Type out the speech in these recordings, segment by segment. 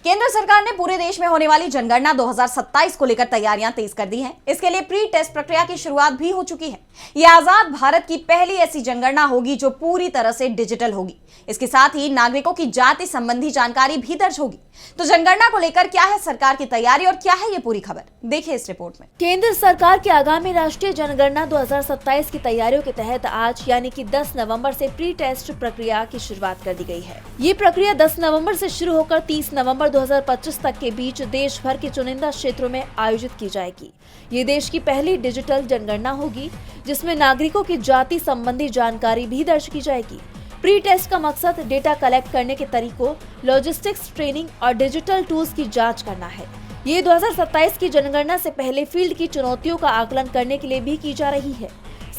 केंद्र सरकार ने पूरे देश में होने वाली जनगणना 2027 को लेकर तैयारियां तेज कर दी हैं। इसके लिए प्री टेस्ट प्रक्रिया की शुरुआत भी हो चुकी है। यह आजाद भारत की पहली ऐसी जनगणना होगी जो पूरी तरह से डिजिटल होगी। इसके साथ ही नागरिकों की जाति संबंधी जानकारी भी दर्ज होगी। तो जनगणना को लेकर क्या है सरकार की तैयारी और क्या है ये पूरी खबर, देखिए इस रिपोर्ट में। केंद्र सरकार की आगामी राष्ट्रीय जनगणना 2027 की तैयारियों के तहत आज यानी कि 10 नवंबर से प्री टेस्ट प्रक्रिया की शुरुआत कर दी गई है। ये प्रक्रिया 10 नवंबर से शुरू होकर 30 नवंबर 2025 तक के बीच देश भर के चुनिंदा क्षेत्रों में आयोजित की जाएगी। ये देश की पहली डिजिटल जनगणना होगी जिसमें नागरिकों की जाति संबंधी जानकारी भी दर्ज की जाएगी। प्री टेस्ट का मकसद डेटा कलेक्ट करने के तरीकों, लॉजिस्टिक्स, ट्रेनिंग और डिजिटल टूल्स की जांच करना है। ये 2027 की जनगणना से पहले फील्ड की चुनौतियों का आकलन करने के लिए भी की जा रही है।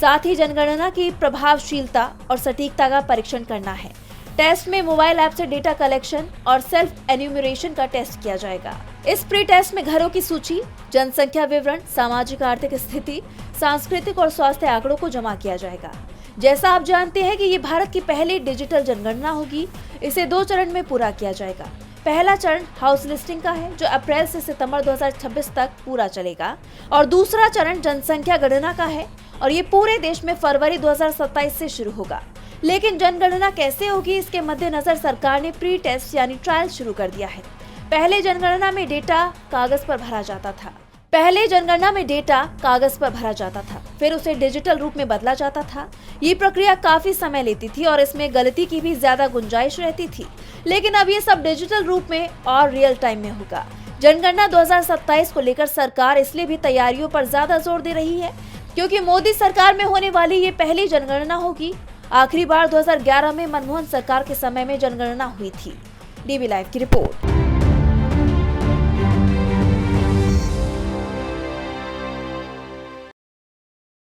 साथ ही जनगणना की प्रभावशीलता और सटीकता का परीक्षण करना है। टेस्ट में मोबाइल ऐप से डेटा कलेक्शन और सेल्फ एन्यूमरेशन का टेस्ट किया जाएगा। इस प्री टेस्ट में घरों की सूची, जनसंख्या विवरण, सामाजिक आर्थिक स्थिति, सांस्कृतिक और स्वास्थ्य आंकड़ों को जमा किया जाएगा। जैसा आप जानते हैं कि ये भारत की पहली डिजिटल जनगणना होगी। इसे 2 चरण में पूरा किया जाएगा। पहला चरण हाउस लिस्टिंग का है जो अप्रैल से सितंबर 2026 तक पूरा चलेगा और दूसरा चरण जनसंख्या गणना का है और ये पूरे देश में फरवरी 2027 से शुरू होगा। लेकिन जनगणना कैसे होगी, इसके मद्देनजर सरकार ने प्री टेस्ट यानी ट्रायल शुरू कर दिया है। पहले जनगणना में डेटा कागज पर भरा जाता था, फिर उसे डिजिटल रूप में बदला जाता था। ये प्रक्रिया काफी समय लेती थी और इसमें गलती की भी ज्यादा गुंजाइश रहती थी। लेकिन अब ये सब डिजिटल रूप में और रियल टाइम में होगा। जनगणना 2027 को लेकर सरकार इसलिए भी तैयारियों पर ज्यादा जोर दे रही है क्योंकि मोदी सरकार में होने वाली ये पहली जनगणना होगी। आखिरी बार 2011 में मनमोहन सरकार के समय में जनगणना हुई थी। डीबी लाइव की रिपोर्ट।